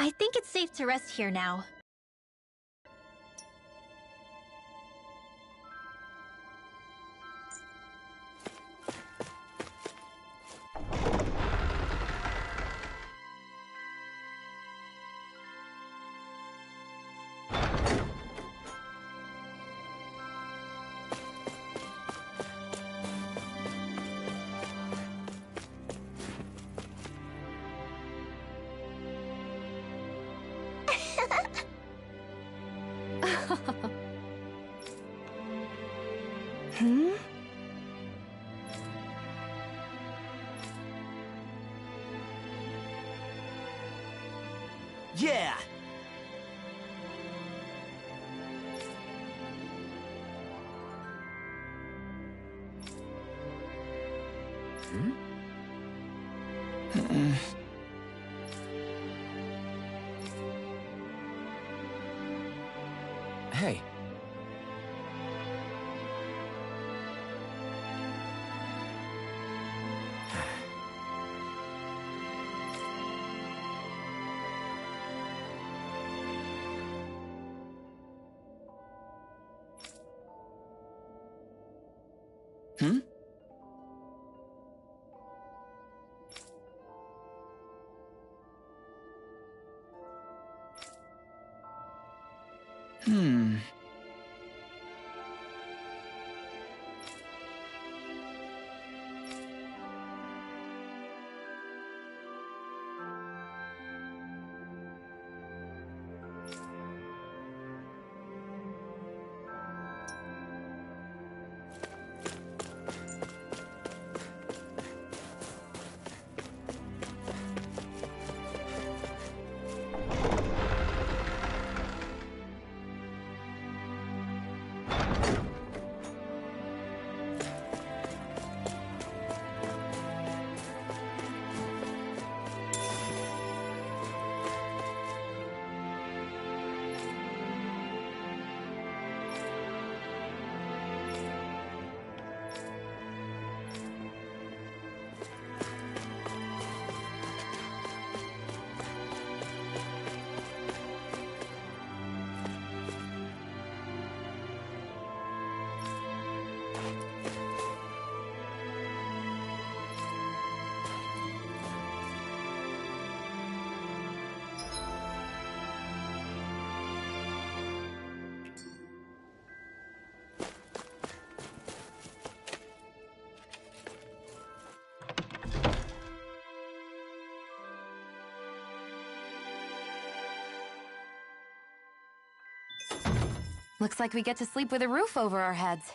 I think it's safe to rest here now. Hmm? Yeah! Hmm? Hey. Hmm? Hmm. Looks like we get to sleep with a roof over our heads.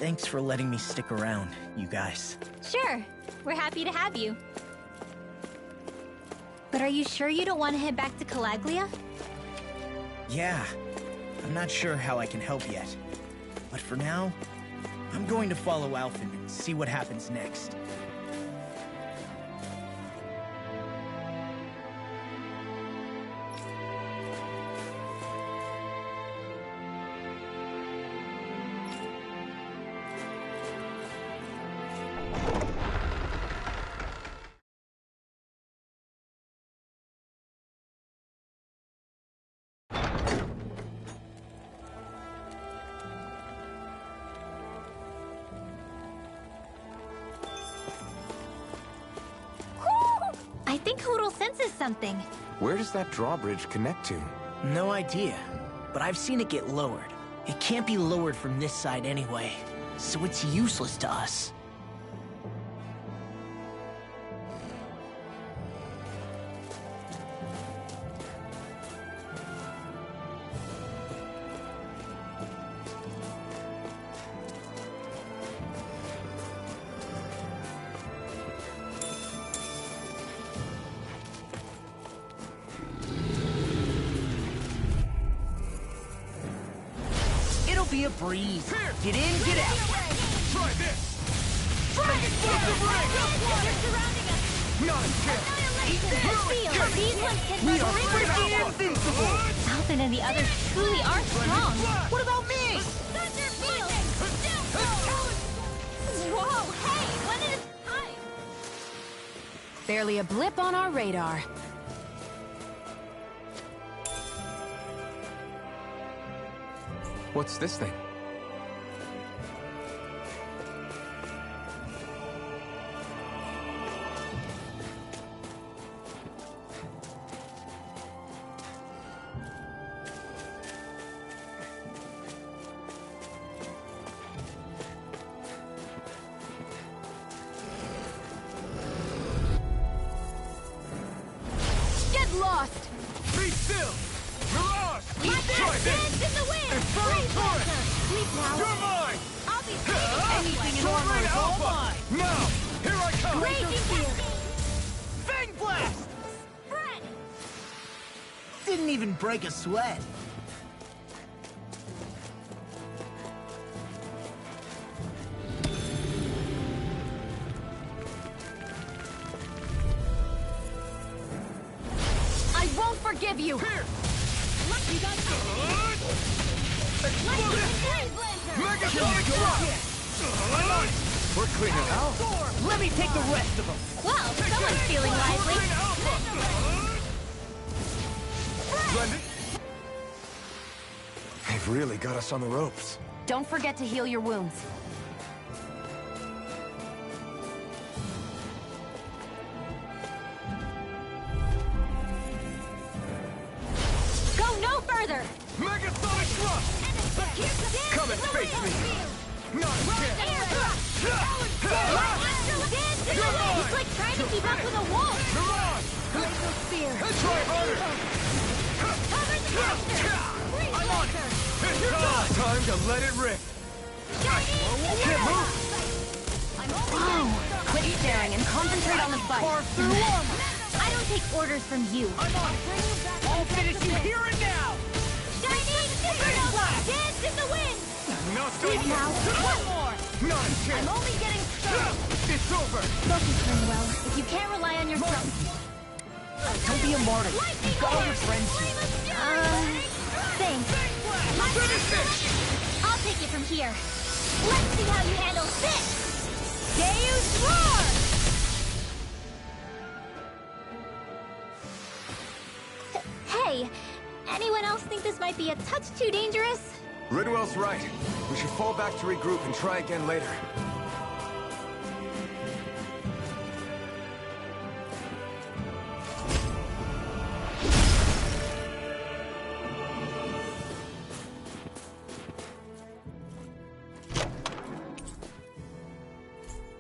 Thanks for letting me stick around, you guys. Sure, we're happy to have you. But are you sure you don't want to head back to Calaglia? Yeah, I'm not sure how I can help yet. But for now, I'm going to follow Alphen and see what happens next. I think Hoodle senses something. Where does that drawbridge connect to? No idea, but I've seen it get lowered. It can't be lowered from this side anyway, so it's useless to us. Be a breeze. Get in, get out. Try this! Explosive ring! They're surrounding us. Not a chance! Feel, these ones can We are run freaking invincible! Alphen and the others truly are strong. What about me? Thunder field! Whoa, hey, when did it time? Barely a blip on our radar. What's this thing? Get lost! Be still! Mirage! My Try best this! dance in the wind! Infernal Freeze torrent! Lancer! Sleep now! You're mine! I'll be safe! Anything in Short armor range is all alpha! mine! Now! Here I come! Raging Cascade! Fang Blast! Spread! Didn't even break a sweat. I won't forgive you! Here! Look, you guys Explosive! Megasonic drop! We're cleaning out! Let me take the rest of them. Well, someone's feeling lively. Blended. They've really got us on the ropes. Don't forget to heal your wounds. Go no further! Megasonic thrust! Come and face me! Not a chance! It's like trying to keep up with a wolf! Mirage! Glacial Spear! Try harder! Cover the monster! I'm on it! It's time to let it rip! Can't move! Oh, quit staring and concentrate on the fight. I don't take orders from you. I'll finish you here and now! Shining Supernova! Dance in the wind! No Sleep now! One more! Not a I'm chance! only getting started! It's over! Focus, Ringwell. If you can't rely on yourself... Don't be a martyr. Lightning You've got all your Horse! friends Flame here. of Fury! Thanks. Finish this! I'll take it from here. Let's see how you handle this! Deus Roar! Hey, anyone else think this might be a touch too dangerous? Ridwell's right. We should fall back to regroup and try again later.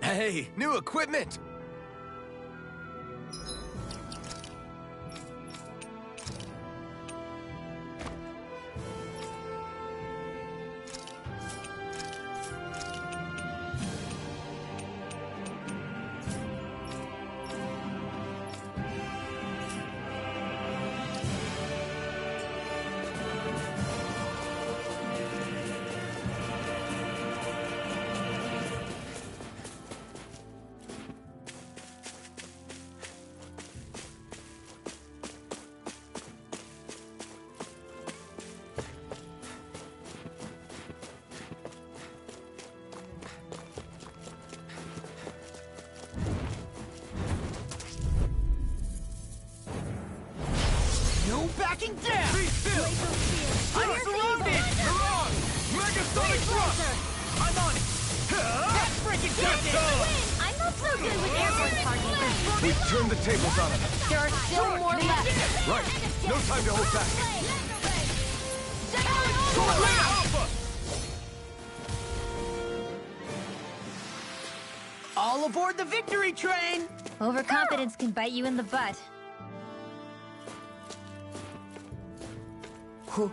Hey, new equipment! No backing down! Be still! I'm surrounded! You're on! Mega Sonic Thrust! I'm on it! That's freaking good! I'm not so good with airborne targets. We've turned the tables on him. There are still more left. Right. No time to hold back. Alpha! All aboard the victory train! Overconfidence can bite you in the butt. Who?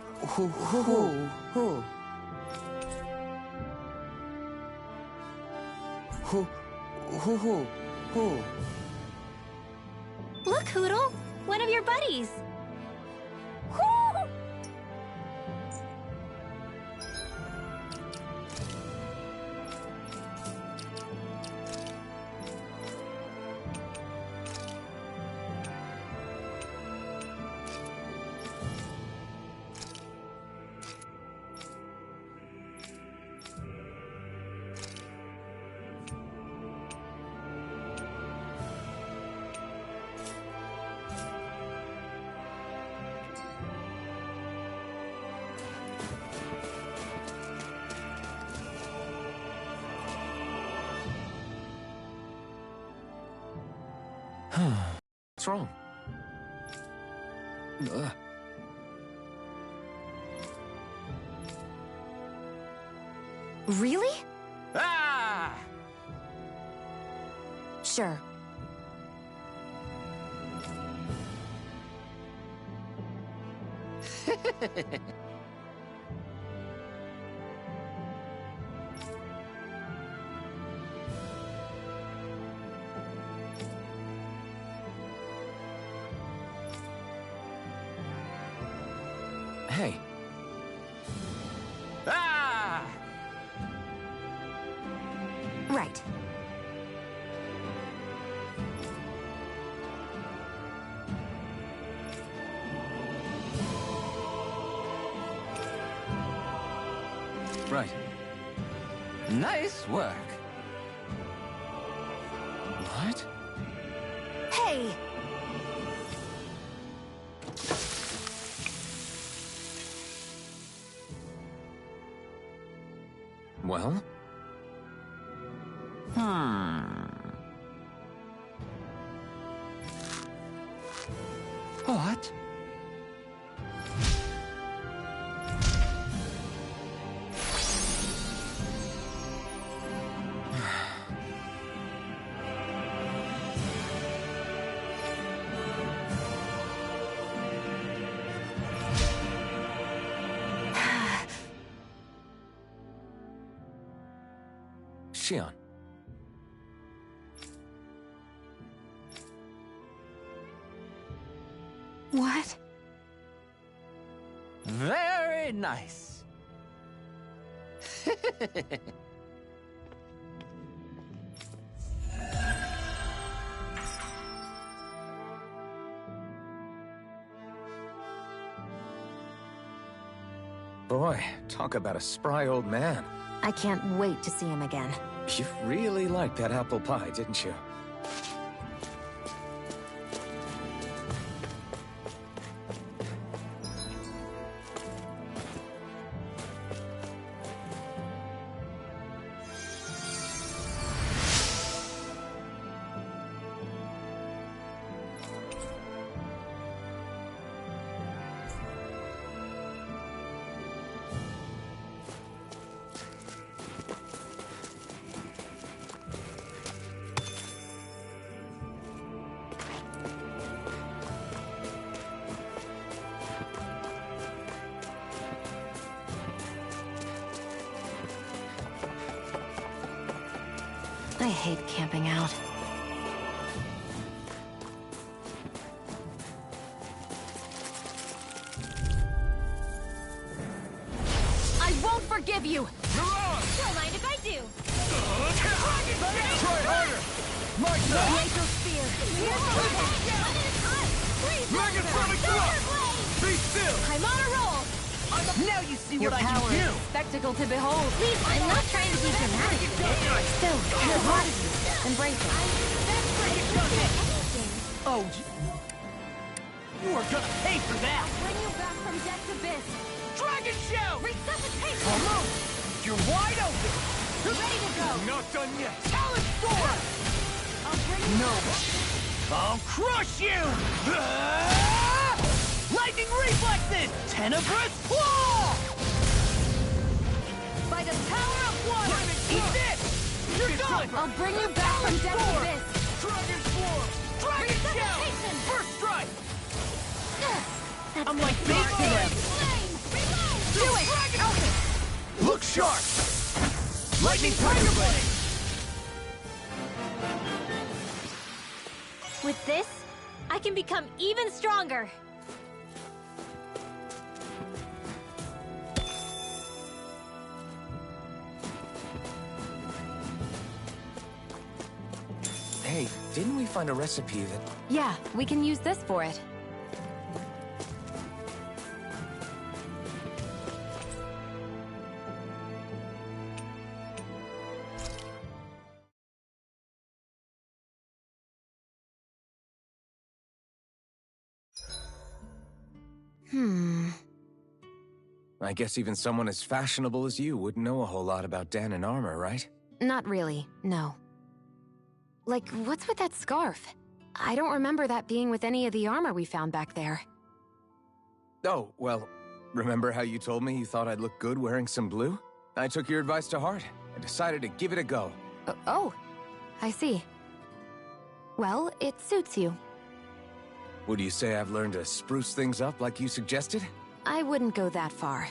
Look, Hoodle! One of your buddies! Whoo! What's wrong? Really? Ah! Sure. Hey. Ah! Right. Right. Nice work. What? Hey! Well? What? Shion. What? Very nice. Boy, talk about a spry old man. I can't wait to see him again. You really liked that apple pie, didn't you? I hate camping out. I won't forgive you! Don't mind if I do. Try harder! My turn! Pietro Spear! Mega Sonic Thrust! Be still! I'm on a roll! Now you see Your what I power can is do! a spectacle to behold. Please, I'm not trying to be dramatic. Still, you're part of you. Embrace it. Oh, You are gonna pay for that! Bring you back from death's abyss. Dragon Shout! Resuscitation! Almost! You're wide open! Ready to go! Not done yet! Talent Sword! I'll bring you No! I'll crush you! Ah! Lightning Reflexes! Tenebrous Claw! by the power of water! Eat this! You're done! I'll bring you back from death's Sword! abyss. Dragon Swarm! Dragon Shout! Resuscitation! First strike! That's I'm like bait to them! Flame! Reload! Do it! Dragon! Look sharp! Lightning Tiger Blade! With this, I can become even stronger. Hey, didn't we find a recipe that... Yeah, we can use this for it. I guess even someone as fashionable as you wouldn't know a whole lot about Dan and armor, right? Not really, no. Like, what's with that scarf? I don't remember that being with any of the armor we found back there. Oh, well, remember how you told me you thought I'd look good wearing some blue? I took your advice to heart and decided to give it a go. Oh, I see. Well, it suits you. Would you say I've learned to spruce things up like you suggested? I wouldn't go that far.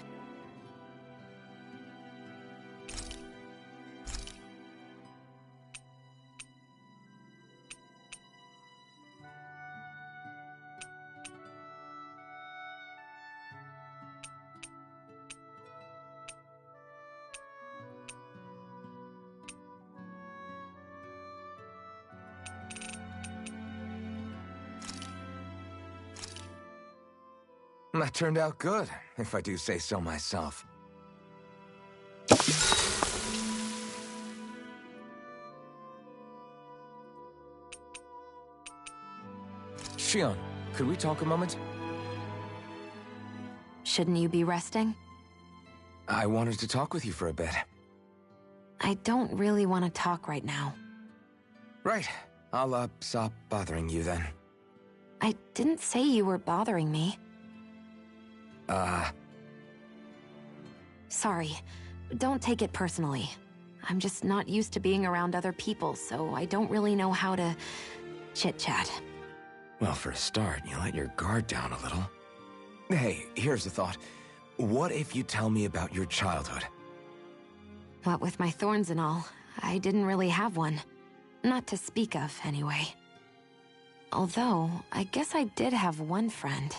That turned out good, if I do say so myself. Shion, could we talk a moment? Shouldn't you be resting? I wanted to talk with you for a bit. I don't really want to talk right now. Right. I'll, stop bothering you then. I didn't say you were bothering me. Sorry. Don't take it personally. I'm just not used to being around other people, so I don't really know how to chit-chat. Well, for a start, you let your guard down a little. Hey, here's a thought. What if you tell me about your childhood? What with my thorns and all, I didn't really have one. Not to speak of, anyway. Although, I guess I did have one friend.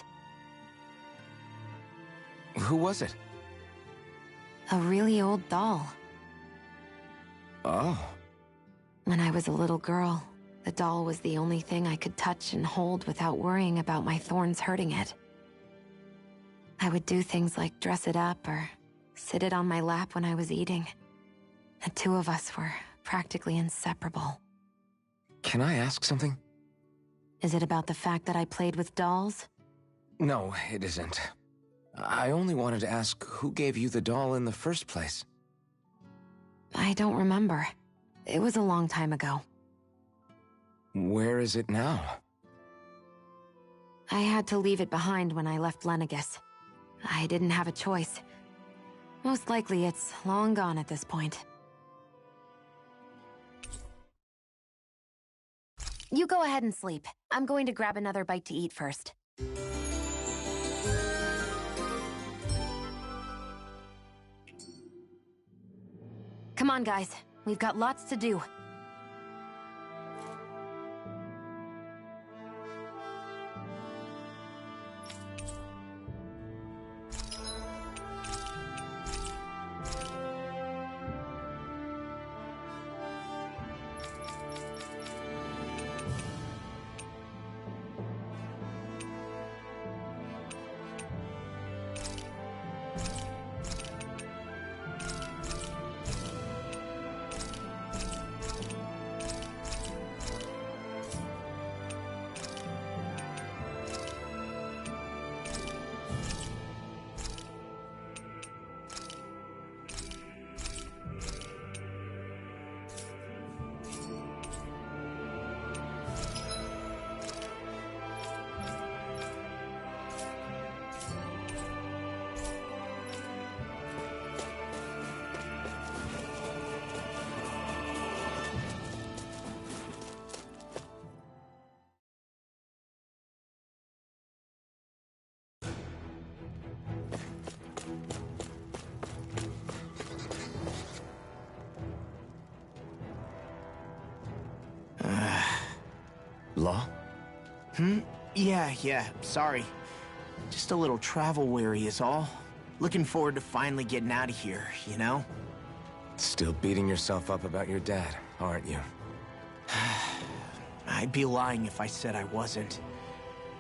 Who was it? A really old doll. Oh. When I was a little girl, the doll was the only thing I could touch and hold without worrying about my thorns hurting it. I would do things like dress it up or sit it on my lap when I was eating. The two of us were practically inseparable. Can I ask something? Is it about the fact that I played with dolls? No, it isn't. I only wanted to ask who gave you the doll in the first place. I don't remember. It was a long time ago. Where is it now? I had to leave it behind when I left Lenegus. I didn't have a choice. Most likely it's long gone at this point. You go ahead and sleep. I'm going to grab another bite to eat first. Come on, guys. We've got lots to do. Law? Yeah, sorry. Just a little travel weary is all. Looking forward to finally getting out of here, you know? Still beating yourself up about your dad, aren't you? I'd be lying if I said I wasn't.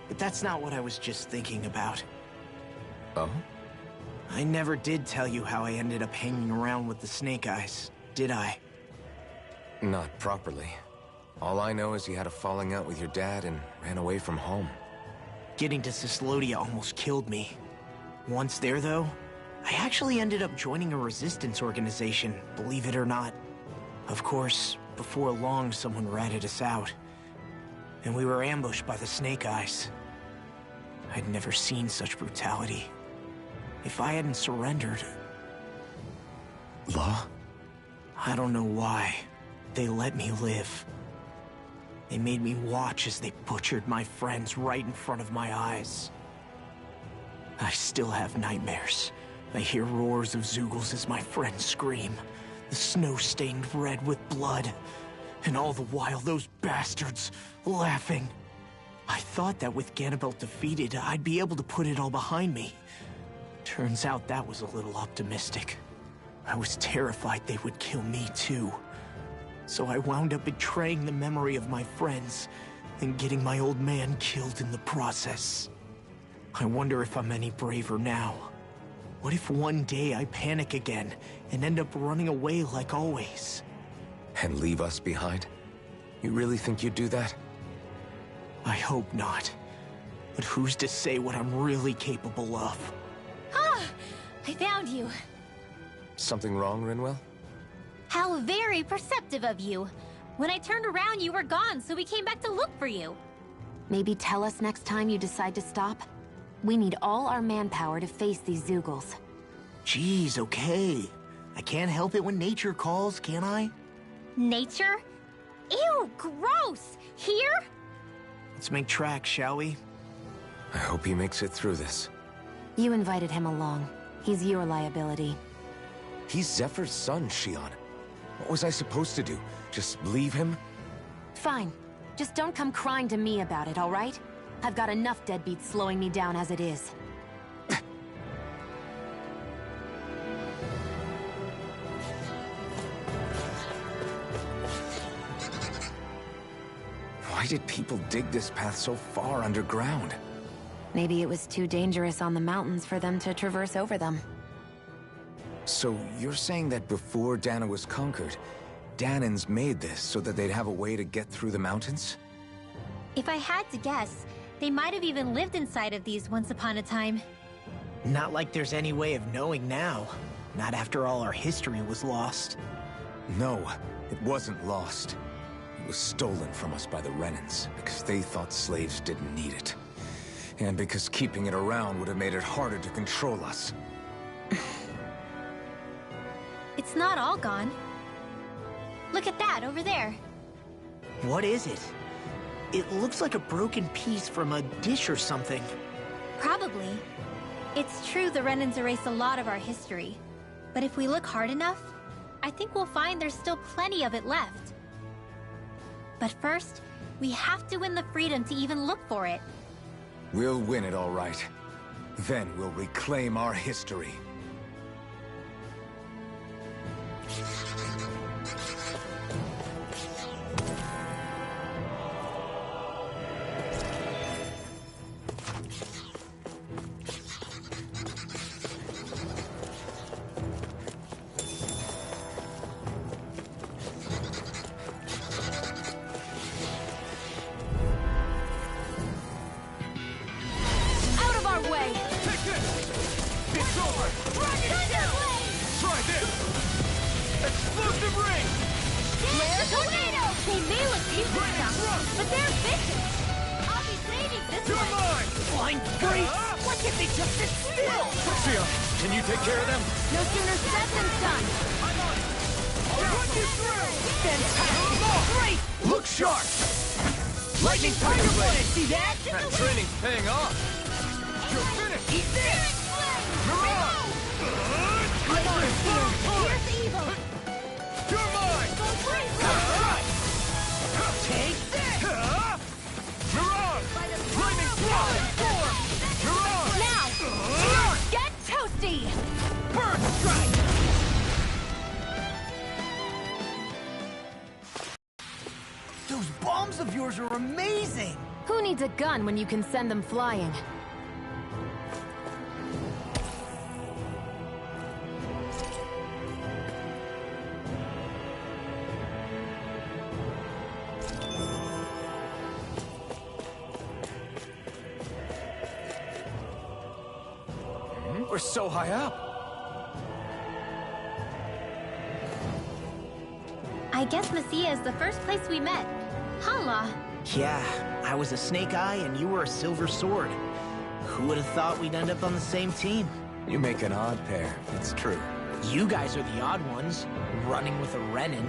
But that's not what I was just thinking about. Oh? I never did tell you how I ended up hanging around with the Snake Eyes, did I? Not properly. All I know is you had a falling out with your dad and ran away from home. Getting to Cislodia almost killed me. Once there, though, I actually ended up joining a resistance organization, believe it or not. Of course, before long, someone ratted us out. And we were ambushed by the Snake Eyes. I'd never seen such brutality. If I hadn't surrendered... Law? I don't know why. They let me live. They made me watch as they butchered my friends right in front of my eyes. I still have nightmares. I hear roars of Zeugles as my friends scream. The snow stained red with blood. And all the while, those bastards laughing. I thought that with Ganabelt defeated, I'd be able to put it all behind me. Turns out that was a little optimistic. I was terrified they would kill me too. So I wound up betraying the memory of my friends and getting my old man killed in the process. I wonder if I'm any braver now. What if one day I panic again and end up running away like always? And leave us behind? You really think you'd do that? I hope not. But who's to say what I'm really capable of? Ah! I found you. Something wrong, Rinwell? How very perceptive of you. When I turned around, you were gone, so we came back to look for you. Maybe tell us next time you decide to stop? We need all our manpower to face these Zeugles. Jeez, okay. I can't help it when nature calls, can I? Nature? Ew, gross! Here? Let's make tracks, shall we? I hope he makes it through this. You invited him along. He's your liability. He's Zephyr's son, Shion. What was I supposed to do? Just leave him? Fine. Just don't come crying to me about it, all right? I've got enough deadbeats slowing me down as it is. Why did people dig this path so far underground? Maybe it was too dangerous on the mountains for them to traverse over them. So you're saying that before Dana was conquered, Danans made this so that they'd have a way to get through the mountains? If I had to guess, they might have even lived inside of these once upon a time. Not like there's any way of knowing now. Not after all our history was lost. No, it wasn't lost. It was stolen from us by the Renans, because they thought slaves didn't need it. And because keeping it around would have made it harder to control us. It's not all gone. Look at that over there. What is it? It looks like a broken piece from a dish or something. Probably. It's true the Renans erased a lot of our history. But if we look hard enough, I think we'll find there's still plenty of it left. But first, we have to win the freedom to even look for it. We'll win it all right. Then we'll reclaim our history. Now! Get toasty! Bird strike! Those bombs of yours are amazing! Who needs a gun when you can send them flying? We're so high up. I guess Messia is the first place we met. Hala. Yeah, I was a Snake Eye and you were a Silver Sword. Who would have thought we'd end up on the same team? You make an odd pair, it's true. You guys are the odd ones, running with a Renin.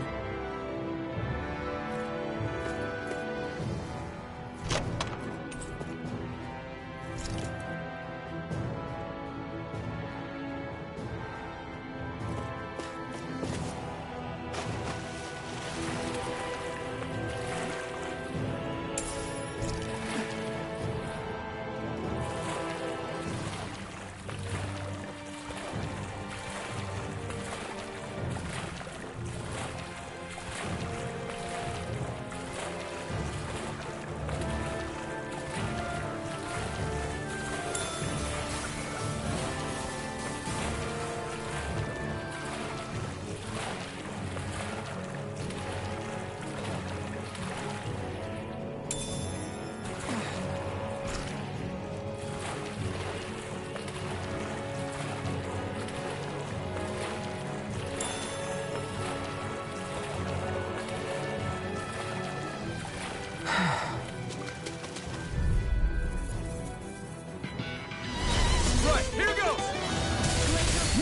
Right, here goes!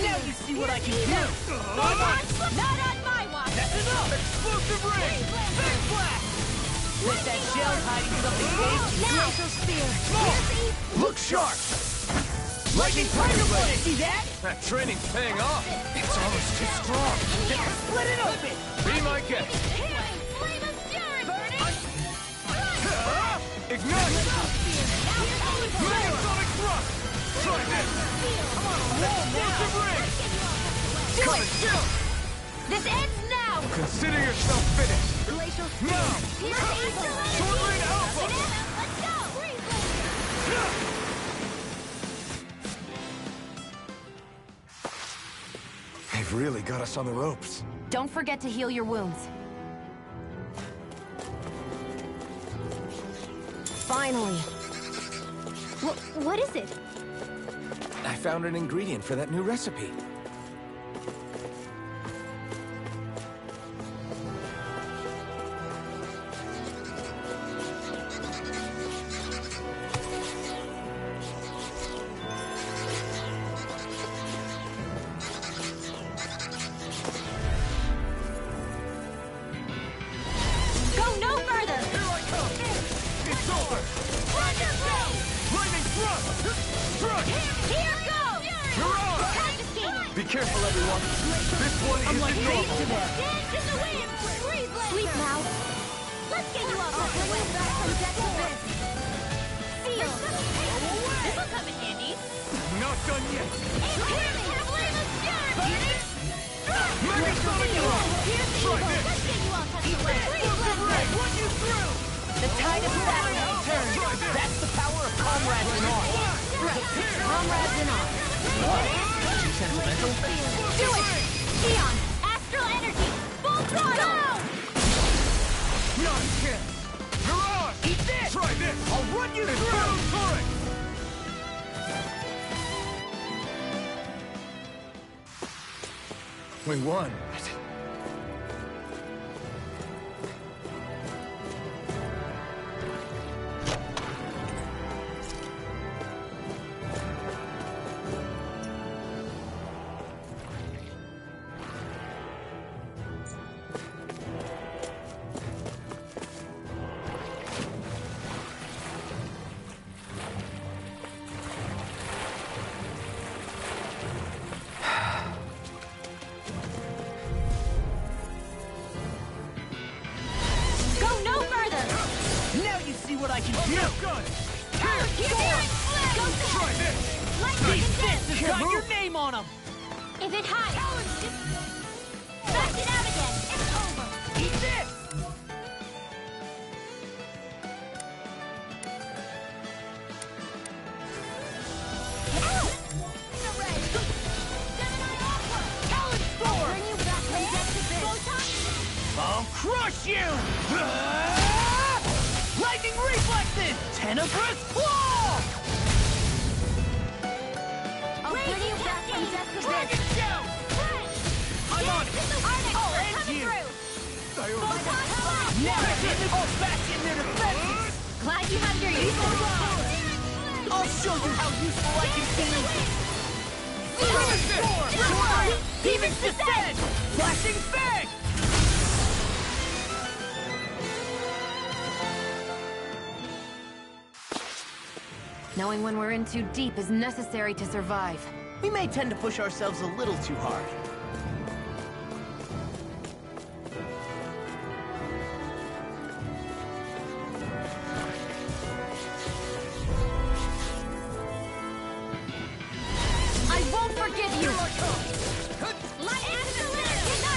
Now you see what I can do! Not on my watch! That's enough! Explosive ray! Big blast! Let that shell hiding something big! Laser spear! Look sharp! Lightning Tiger Blade! See that? That training's paying off. It's almost too strong. Split it open! Be my guest. Ignite! Megasonic thrust! Try this! Come on, explosive ring! Coming down! This ends now! Consider yourself finished! Glacial Now! Sword Rain Alpha! Let's go! They've really got us on the ropes. Don't forget to heal your wounds. Finally. What is it? I found an ingredient for that new recipe. Go no further! Here I come! It's over! Lightning thrust! Thrust! Here goes! You're on! Confiscated! Be careful, everyone! This one I'm like isn't bait normal! to them! Dance in the wind! Sleep now! Let's get you off the way back from deck to this! Seal! This'll come in handy! Not done yet! Megasonic thrust! Try this! Let's get you all tucked away! Explosive ray! Run you through! The tide of battle has turned! Try this! That's the power of comrades in arms! Right. Comrades in arms. Too sentimental? Do it! Eon! Astral energy! Full throttle! Not a chance! You're on! Eat this! Try this! I'll run you through! Torrent! We won. Try this! These fists has got your name on them! If it hides, back it out again. It's over. Eat this! I'll crush you! Lightning reflexes! Tenebrous claw! I'll bring you back from death to Dragon shell! I'm on it! I'll end you! Now get the balls back in their defenses! Glad you have your Evil usual. Rod! I'll show you how useful I can be! Demon's Descent! Flashing Fang! Knowing when we're in too deep is necessary to survive. We may tend to push ourselves a little too hard. I won't forgive you! Not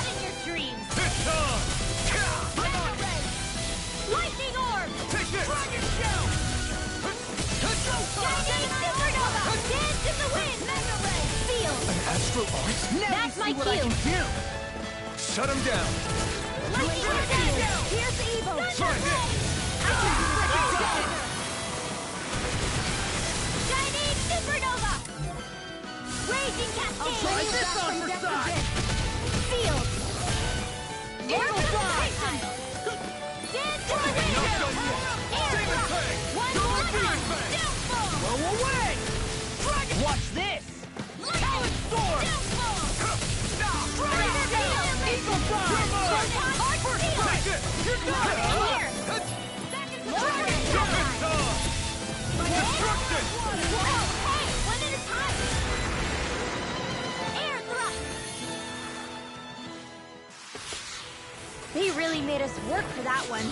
in your dreams. Lightning orb. Dragon shell! Shining supernova. Dance in the wind. Mega ray. Feel. Astral art? Now That's you my see what I cue. can do! Shut him down! Lightning orb. Here's evil. Try this! Shining supernova. Raging cascade. Try this on for size! Feel. Evil Rod! Dance in the wind. Air thrust. One more time. Downfall. Blow away! Watch this! Talon Storm! Eagle Drive! Take it! Here. Destruction! Whoa, hey, one at a time. Air thrust. They really made us work for that one.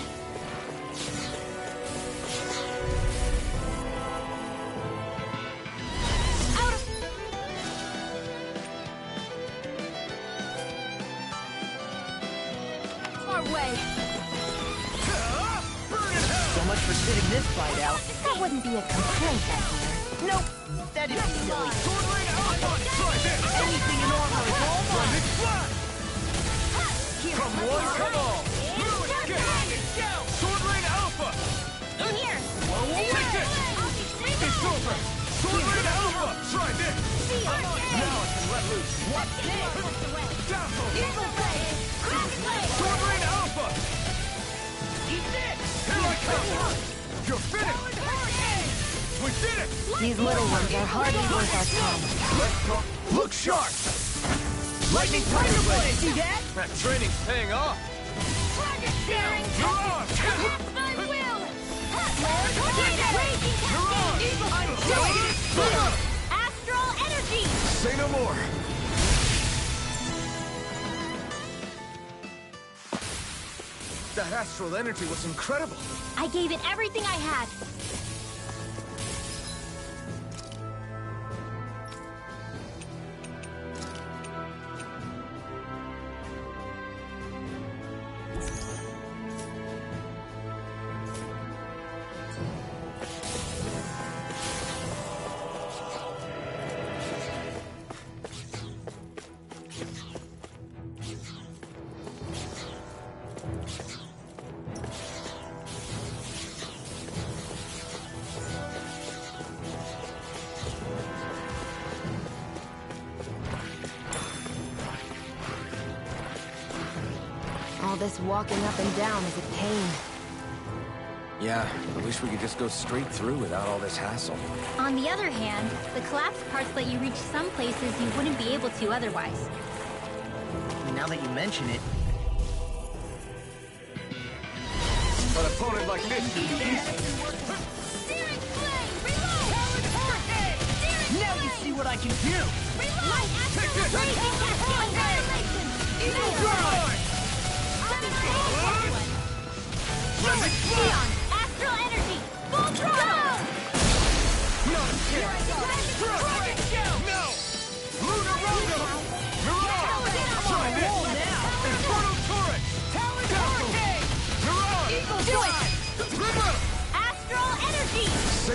Out of... Our way. So much for sitting this fight out. That wouldn't be a complaint, Emperor. Nope, that'd be silly. Sword Rain Alpha! Try this! Anything in armor is all mine. It's flat! Come one, come all! Blue escape! Sword Rain Alpha! In here. Take it! It's over! Sword Rain Alpha! Try this! Now I can let loose! What's this? Dazzle! Eagle blade. Crash blade. Sword Rain Alpha! Eat this! Here I come! You're finished! We did it! These little ones are hardly worth our time. Let's go! Look sharp! Lightning Tiger Blade! See that? That training's paying off! Dragon Daring You're on! my will. Raging cascade. I'm showing it! Astral energy. Say no more! That astral energy was incredible! I gave it everything I had. All this walking up and down is a pain. Yeah, I wish we could just go straight through without all this hassle. On the other hand, the collapsed parts let you reach some places you wouldn't be able to otherwise. Now that you mention it, An opponent like this should be easy. Steering flame. Reload. Hurricane. now you see what I can do! Light astral raging cascade. Annihilation. Evil Drive! Neon. Astral energy. Full throttle.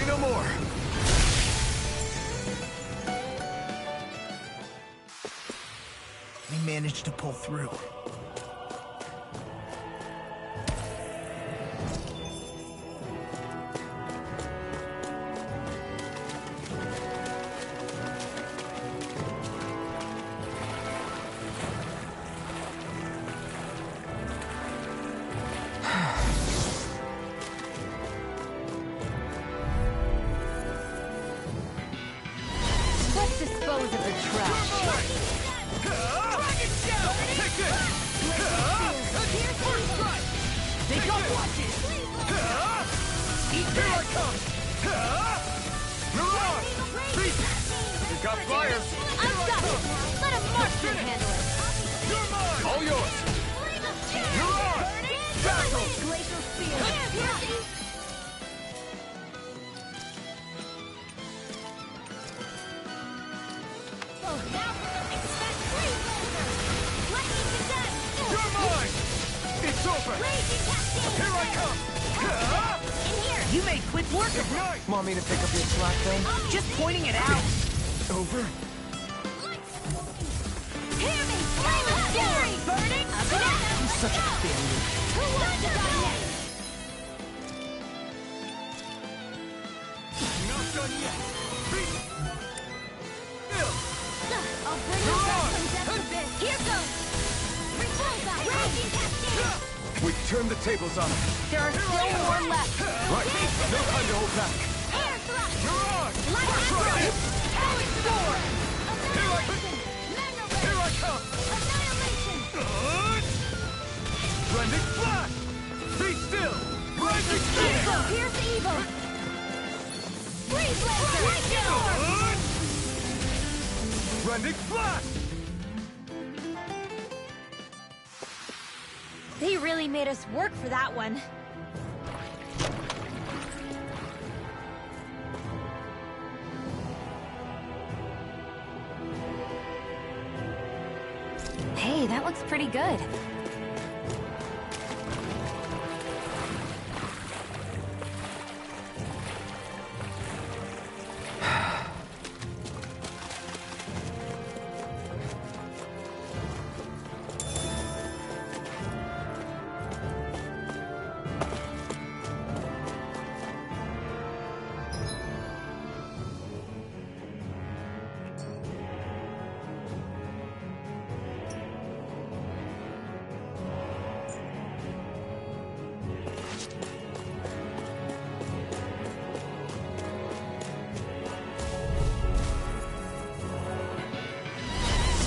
no more! We managed to pull through. Let's dispose of the trash. Dragon Shell! Take this! First strike! They don't watch it! Here I come! You're on! Beast! You got fire! I've got it! Let a marksman handle it! You're mine! All yours! You're on! Battle! Glacial spear! You're mine! It's over! Here I come! You made quick work of it. Ignite! Want me to pick up your slack thing? Just pointing it out. Over? Hear me! Flame of fury! Burning! Up and out! I'm such a failure. Who wants to die next? Not done yet! Beast! Still! I'll bring you back from death abyss. Here goes! Raging cascade! We turned the tables on them. There are still more left. Right, no time to hold back. Air thrust! You're on! Light Right. Power sword! Here I come! Annihilation! Rending flash! Be still! Rising Here flash! goes! Here's evil! Freeze laser! Lightning orb! Rending flash! They really made us work for that one. Hey, that looks pretty good.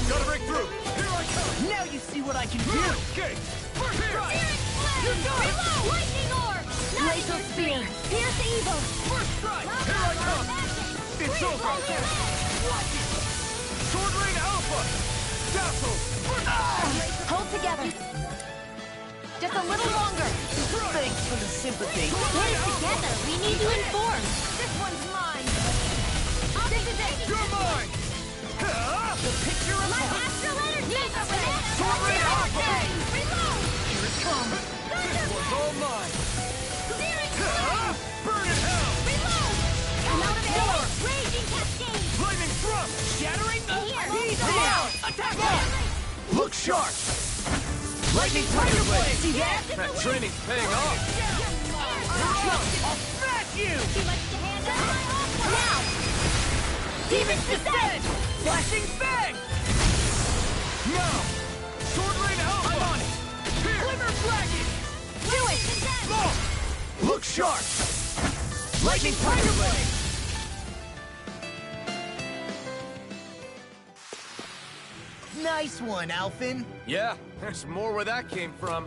Gotta break through! Here I come! Now you see what I can do. Okay! First strike! Reload! Lightning orb! Glacial spear. Pierce evil! First strike! Here I come! It's over! Watch it! Sword Rain Alpha! Dazzle! Hold together. Just a little longer. Thanks for the sympathy. Get it together! We need to inform! This one's mine! This is it! You're mine! The picture of My health. astral energy! Sword Rain Alpha! Reload! Here it comes. This one's all mine! Searing flame! Burn in hell! Reload! I'm out of ammo! Raging cascade! Lightning thrust! Shattering the... Here! He's down! Attack on! Look sharp! Lightning Tiger Blade! See that? That training's paying off! I'll smash you! Too much to handle? Now! Demons descend! Flashing fang! Now! Sword Rain Alpha! I'm on it! Here! Glimmer Dragon! Do it! Slow! Look sharp! Lightning Tiger Blade! Nice one, Alphin. Yeah, there's more where that came from.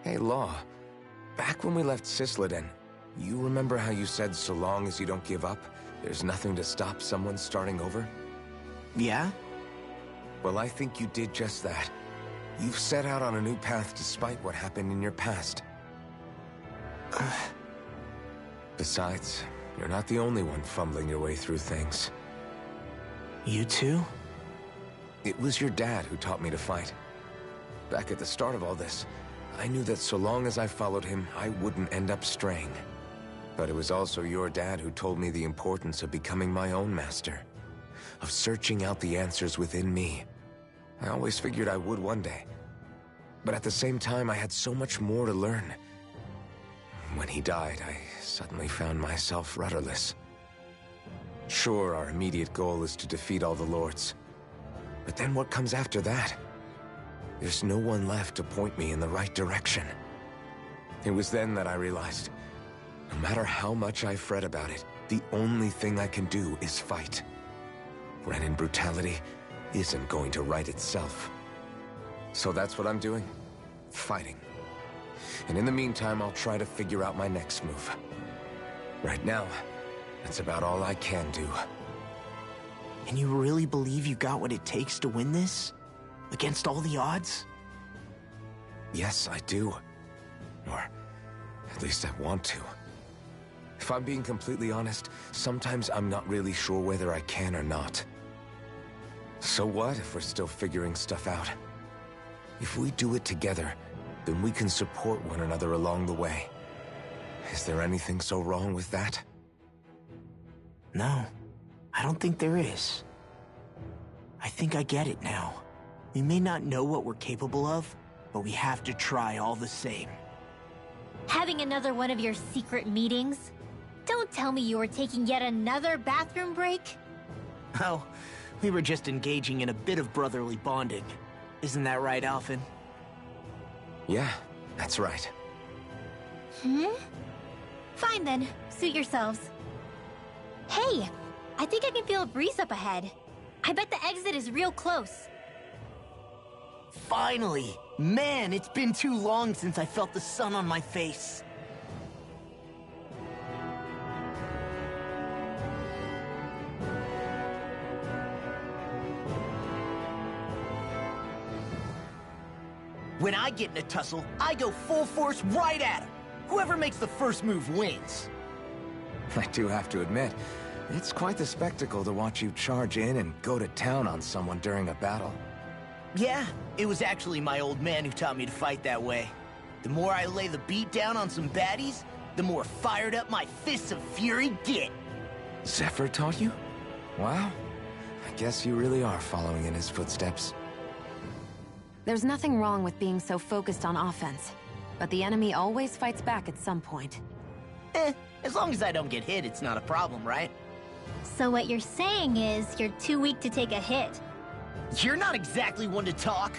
Hey, Law. Back when we left Cisleden, you remember how you said so long as you don't give up, there's nothing to stop someone starting over? Yeah? Well, I think you did just that. You've set out on a new path despite what happened in your past. Besides, you're not the only one fumbling your way through things. You too? It was your dad who taught me to fight. Back at the start of all this, I knew that so long as I followed him, I wouldn't end up straying. But it was also your dad who told me the importance of becoming my own master, of searching out the answers within me. I always figured I would one day. But at the same time, I had so much more to learn. When he died, I suddenly found myself rudderless. Sure, our immediate goal is to defeat all the lords. But then what comes after that? There's no one left to point me in the right direction. It was then that I realized, no matter how much I fret about it, the only thing I can do is fight. Renin brutality isn't going to right itself. So that's what I'm doing. Fighting. And in the meantime, I'll try to figure out my next move. Right now, that's about all I can do. And you really believe you got what it takes to win this? Against all the odds? Yes, I do. Or at least I want to. If I'm being completely honest, sometimes I'm not really sure whether I can or not. So what if we're still figuring stuff out? If we do it together, then we can support one another along the way. Is there anything so wrong with that? No, I don't think there is. I think I get it now. We may not know what we're capable of, but we have to try all the same. Having another one of your secret meetings? Don't tell me you were taking yet another bathroom break? Oh, we were just engaging in a bit of brotherly bonding. Isn't that right, Alphen? Yeah, that's right. Fine then, suit yourselves. Hey, I think I can feel a breeze up ahead. I bet the exit is real close. Finally! Man, it's been too long since I felt the sun on my face. When I get in a tussle, I go full force right at him. Whoever makes the first move wins. I do have to admit, it's quite the spectacle to watch you charge in and go to town on someone during a battle. Yeah, it was actually my old man who taught me to fight that way. The more I lay the beat down on some baddies, the more fired up my fists of fury get. Zephyr taught you? Wow. I guess you really are following in his footsteps. There's nothing wrong with being so focused on offense, but the enemy always fights back at some point. As long as I don't get hit, it's not a problem, right? So what you're saying is you're too weak to take a hit. You're not exactly one to talk.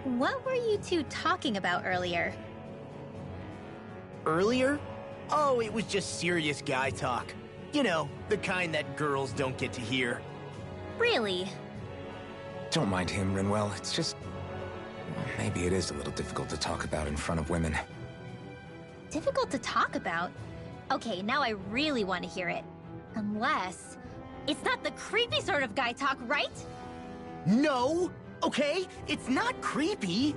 What were you two talking about earlier? Earlier? Oh, it was just serious guy talk. You know, the kind that girls don't get to hear. Really? Don't mind him, Rinwell. It's just... well, maybe it is a little difficult to talk about in front of women. Difficult to talk about? Okay, now I really want to hear it. Unless... it's not the creepy sort of guy talk, right? No! Okay, it's not creepy.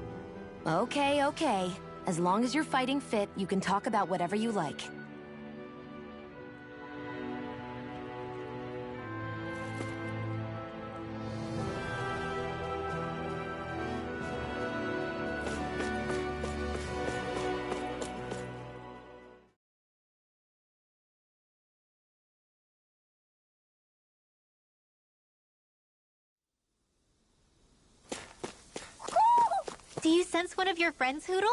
Okay, okay. As long as you're fighting fit, you can talk about whatever you like. Do you sense one of your friends, Hootle?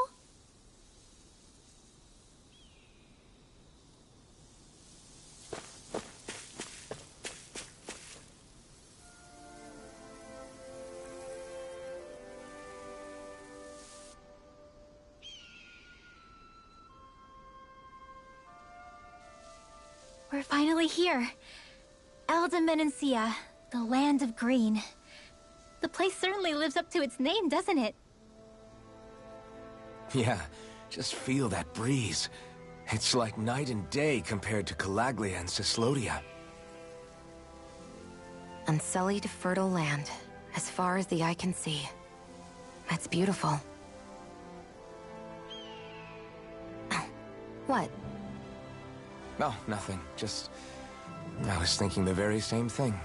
We're finally here. Elda Menancia, the land of green. The place certainly lives up to its name, doesn't it? Yeah, just feel that breeze. It's like night and day compared to Calaglia and Cyslodia. Unsullied, fertile land, as far as the eye can see. That's beautiful. What? Oh, nothing. Just... I was thinking the very same thing.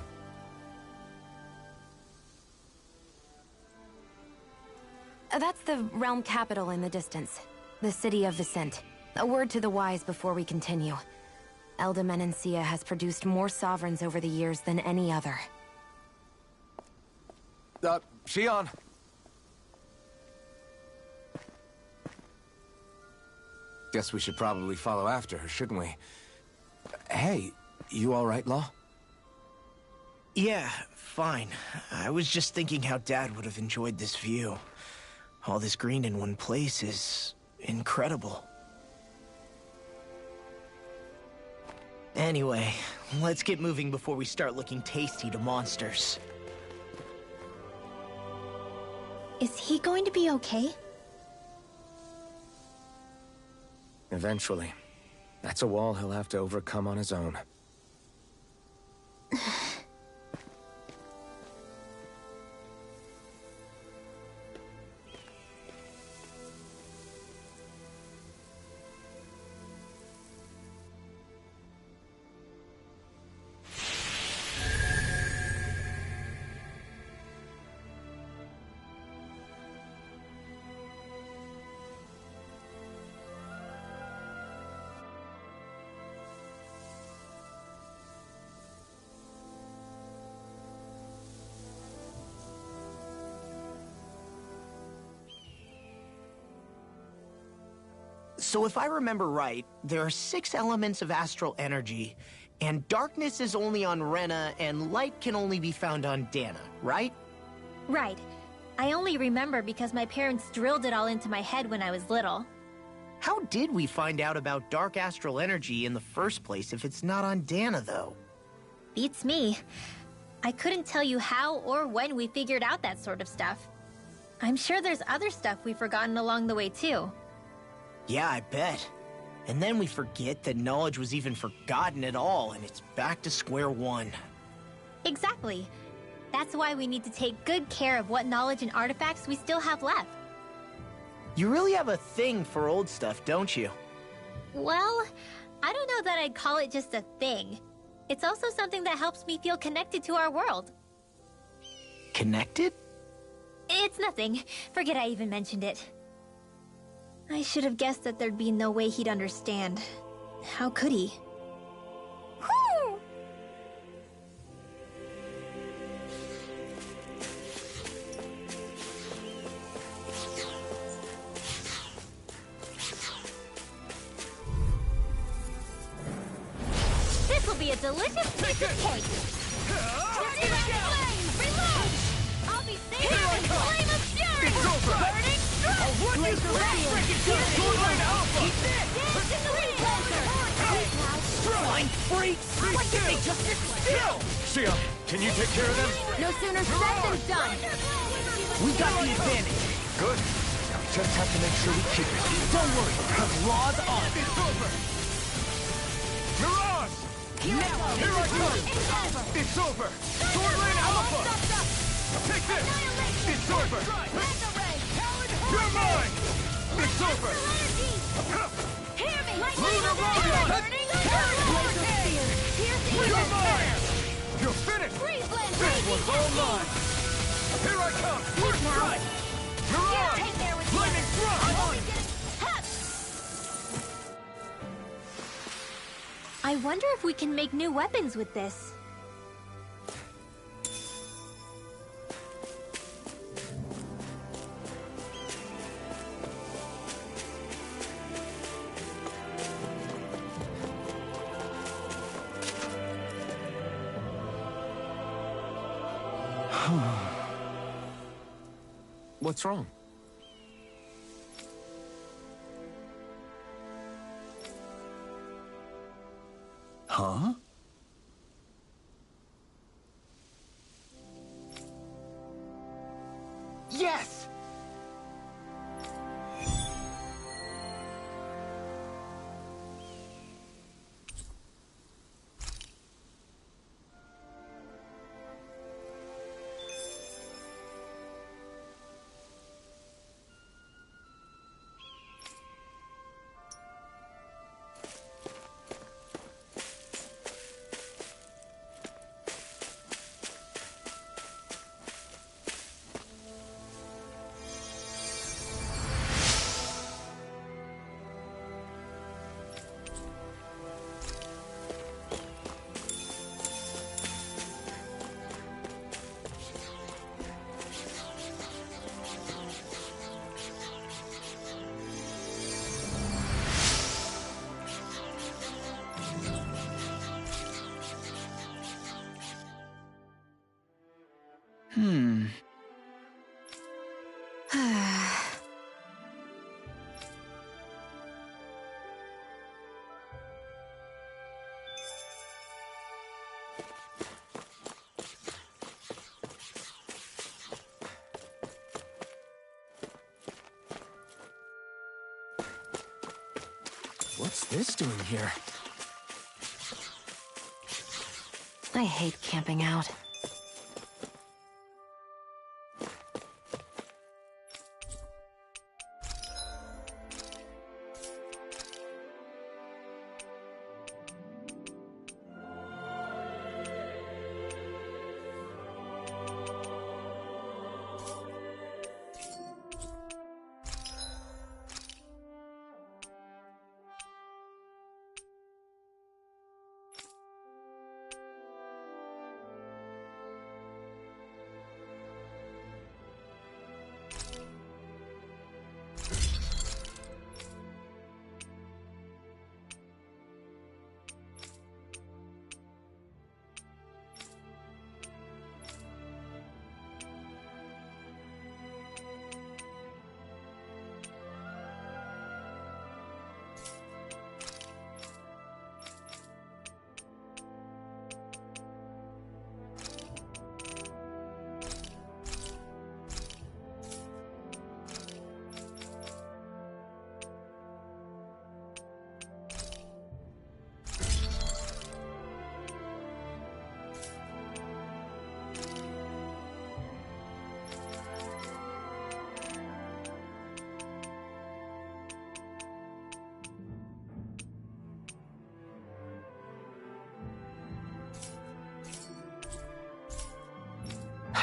That's the realm capital in the distance. The city of Vicent. A word to the wise before we continue. Elda Menancia has produced more sovereigns over the years than any other. Shion! Guess we should probably follow after her, shouldn't we? Hey, you alright, Law? Yeah, fine. I was just thinking how Dad would have enjoyed this view. All this green in one place is incredible. Anyway, let's get moving before we start looking tasty to monsters. Is he going to be okay? Eventually. That's a wall he'll have to overcome on his own. So if I remember right, there are 6 elements of astral energy, and darkness is only on Rena, and light can only be found on Dana, right? Right. I only remember because my parents drilled it all into my head when I was little. How did we find out about dark astral energy in the first place if it's not on Dana, though? Beats me. I couldn't tell you how or when we figured out that sort of stuff. I'm sure there's other stuff we've forgotten along the way, too. Yeah, I bet. And then we forget that knowledge was even forgotten at all, and it's back to square one. Exactly. That's why we need to take good care of what knowledge and artifacts we still have left. You really have a thing for old stuff, don't you? Well, I don't know that I'd call it just a thing. It's also something that helps me feel connected to our world. Connected? It's nothing. Forget I even mentioned it. I should have guessed that there'd be no way he'd understand. How could he? Whew! This will be a delicious piece of cake! Turn it around! Reload! I'll be safe in the flame of fury! It's over! Burning strike! Blaze the Swordline Alpha! Dance in the wind! Flying freaks! Why can't they just sit still? Shia, can you take care of them? No sooner said than done. We got the advantage! Good. Now we just have to make sure we keep it. Don't worry, because Law's on it! It's over! Mirage! Here I come! It's over! Swordline Alpha! Take this! It's over! You're mine! It's over! Hear me! Lunar Rocket! You're mine! You're finished! This one's all mine! Here I come! First strike! Mirage! Lightning thrust! I wonder if we can make new weapons with this. What's wrong? Huh? Yes! What's this doing here? I hate camping out.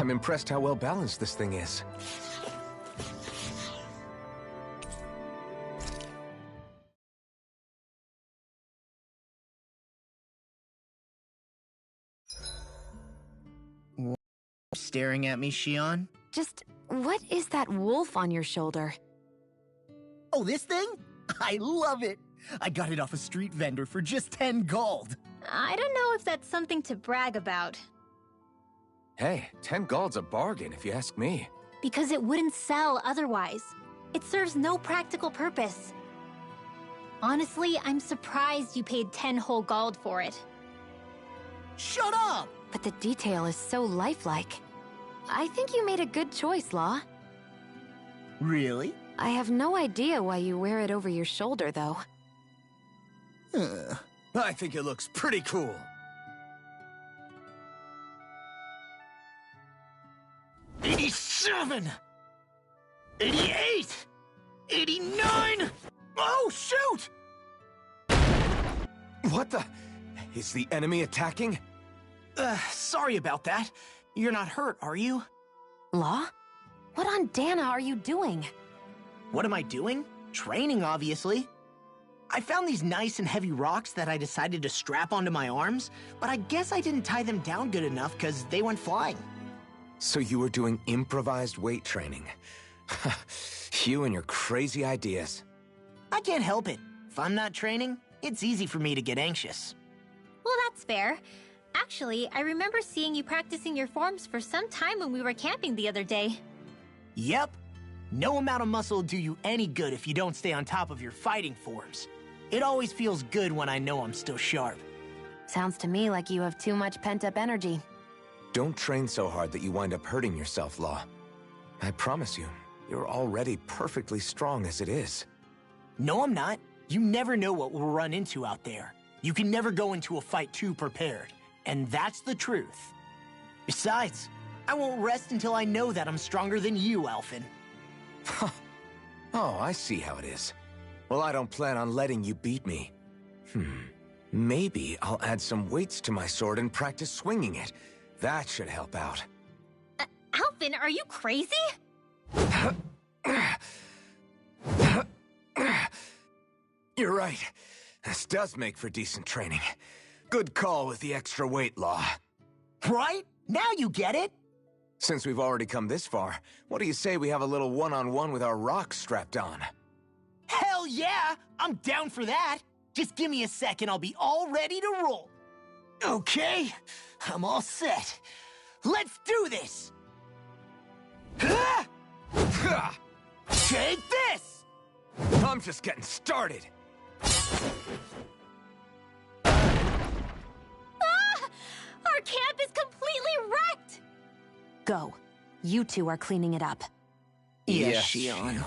I'm impressed how well balanced this thing is. Staring at me, Shion? Just, what is that wolf on your shoulder? Oh, this thing? I love it. I got it off a street vendor for just 10 gold. I don't know if that's something to brag about. Hey, 10 gold's a bargain if you ask me. Because it wouldn't sell otherwise. It serves no practical purpose. Honestly, I'm surprised you paid 10 whole gold for it. Shut up! But the detail is so lifelike. I think you made a good choice, Law. Really? I have no idea why you wear it over your shoulder, though. I think it looks pretty cool. '87! '88! '89! Oh, shoot! What the? Is the enemy attacking? Sorry about that. You're not hurt, are you? Law? What on Dana are you doing? What am I doing? Training, obviously. I found these nice and heavy rocks that I decided to strap onto my arms, but I guess I didn't tie them down good enough because they went flying. So you were doing improvised weight training. You and your crazy ideas. I can't help it. If I'm not training, it's easy for me to get anxious. Well, that's fair. Actually, I remember seeing you practicing your forms for some time when we were camping the other day. Yep. No amount of muscle will do you any good if you don't stay on top of your fighting forms. It always feels good when I know I'm still sharp. Sounds to me like you have too much pent-up energy. Don't train so hard that you wind up hurting yourself, Law. I promise you, you're already perfectly strong as it is. No, I'm not. You never know what we'll run into out there. You can never go into a fight too prepared. And that's the truth. Besides, I won't rest until I know that I'm stronger than you, Alphen. Oh, I see how it is. Well, I don't plan on letting you beat me. Maybe I'll add some weights to my sword and practice swinging it. That should help out. Alphen, are you crazy? You're right. This does make for decent training. Good call with the extra weight, Law. Right? Now you get it! Since we've already come this far, what do you say we have a little one-on-one with our rocks strapped on? Hell yeah! I'm down for that! Just give me a second, I'll be all ready to roll. Okay, I'm all set. Let's do this! Take this! I'm just getting started. Our camp is completely wrecked! Go. You two are cleaning it up. Yes, Shion.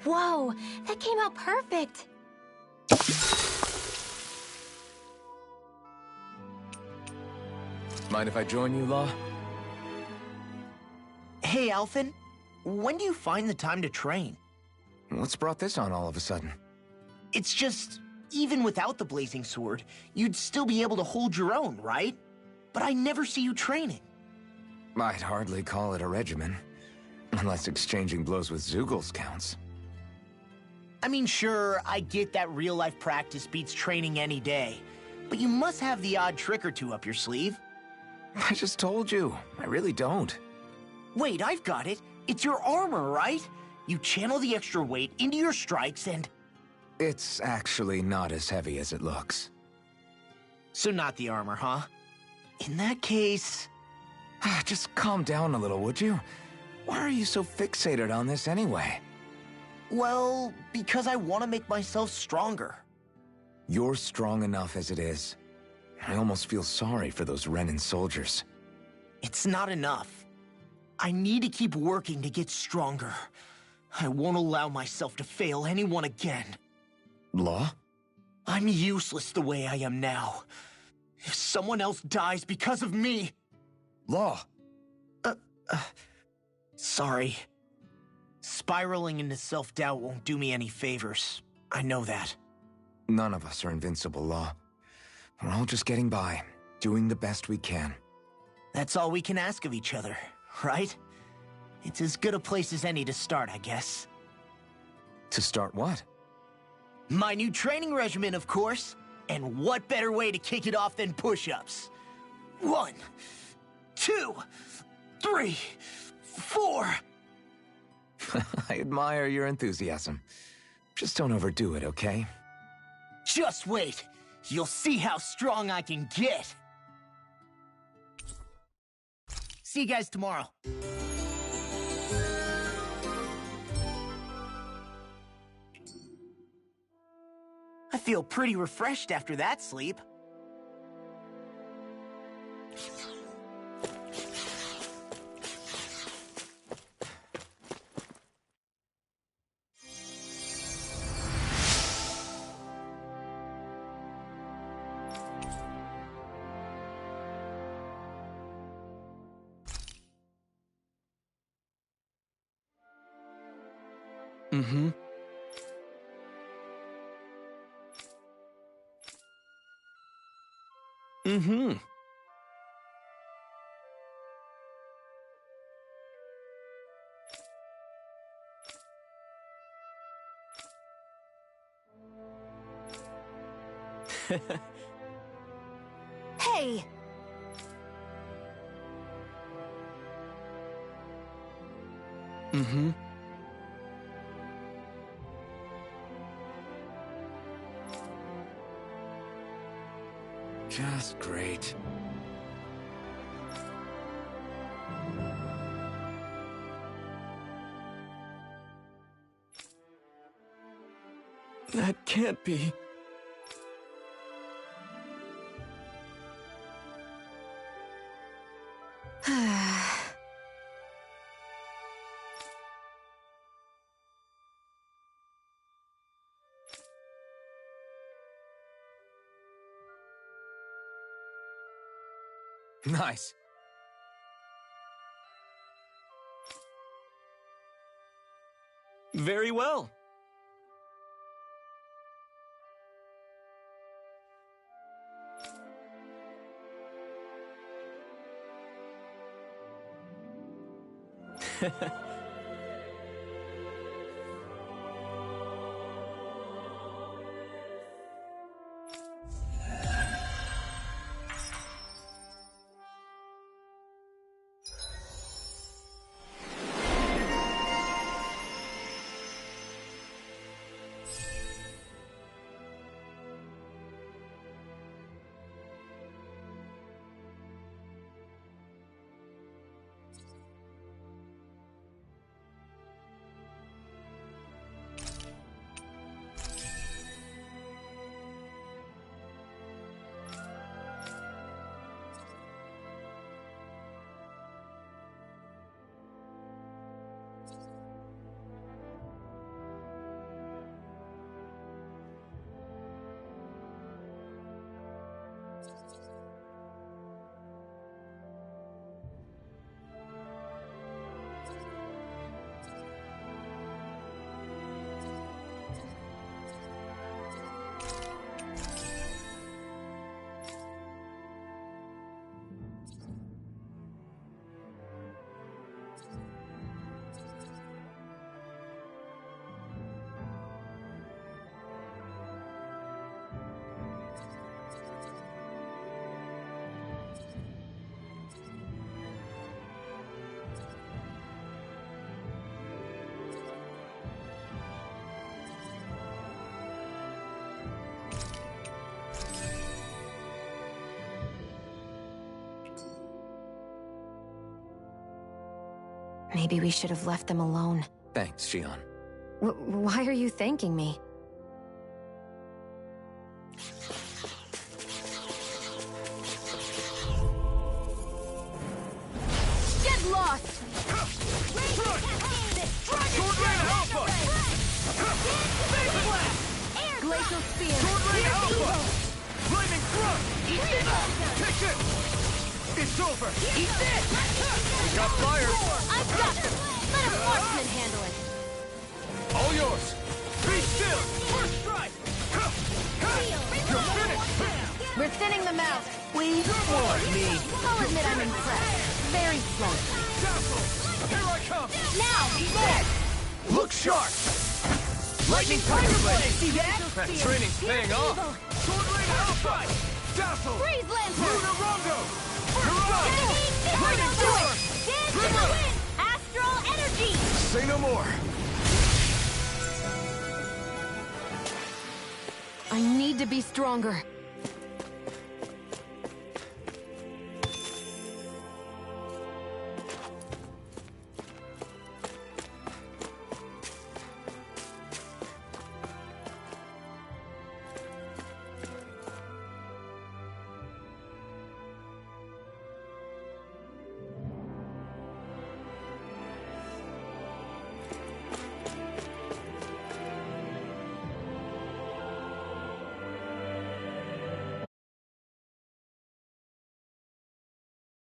Whoa, that came out perfect. Mind if I join you, Law? Hey, Alphen. When do you find the time to train? What's brought this on all of a sudden? It's just, even without the blazing sword, you'd still be able to hold your own, right? But I never see you training. I'd hardly call it a regimen. Unless exchanging blows with Zeugles counts. I mean, sure, I get that real-life practice beats training any day. But you must have the odd trick or two up your sleeve. I just told you, I really don't. Wait, I've got it. It's your armor, right? You channel the extra weight into your strikes and... It's actually not as heavy as it looks. So not the armor, huh? In that case... Just calm down a little, would you? Why are you so fixated on this anyway? Well, because I want to make myself stronger. You're strong enough as it is. I almost feel sorry for those Renin soldiers. It's not enough. I need to keep working to get stronger. I won't allow myself to fail anyone again. Law? I'm useless the way I am now. If someone else dies because of me... Law! Sorry. Spiraling into self-doubt won't do me any favors. I know that. None of us are invincible, Law. We're all just getting by, doing the best we can. That's all we can ask of each other, right? It's as good a place as any to start, I guess. To start what? My new training regimen, of course. And what better way to kick it off than push-ups? 1, 2, 3, 4... I admire your enthusiasm. Just don't overdo it, okay? Just wait. You'll see how strong I can get. See you guys tomorrow. I feel pretty refreshed after that sleep. Mm-hmm. Mm-hmm. Hey! Mm-hmm. Just great. That can't be. Nice. Very well. Maybe we should have left them alone. Thanks, Xion. Why are you thanking me? Get lost! Sword Rain Alpha! Glacial Spear! Sword Rain Alpha! Flaming Thrust! Take it! It's over! Eat this! We got fire! I've got them! Let a marksman handle it! All yours! Be still! First strike! You're finished! We're thinning them out! Wait for me. I'll admit I'm impressed. Very slightly. Dazzle! Here I come! Now, there! Look sharp! Lightning Tiger Blade! See that? That training's paying off! Sword Rain Alpha! Dazzle! Freeze Lantern! Lunar Rondo! Lightning Sword! Dance in the wind! Astral Energy! Say no more! I need to be stronger.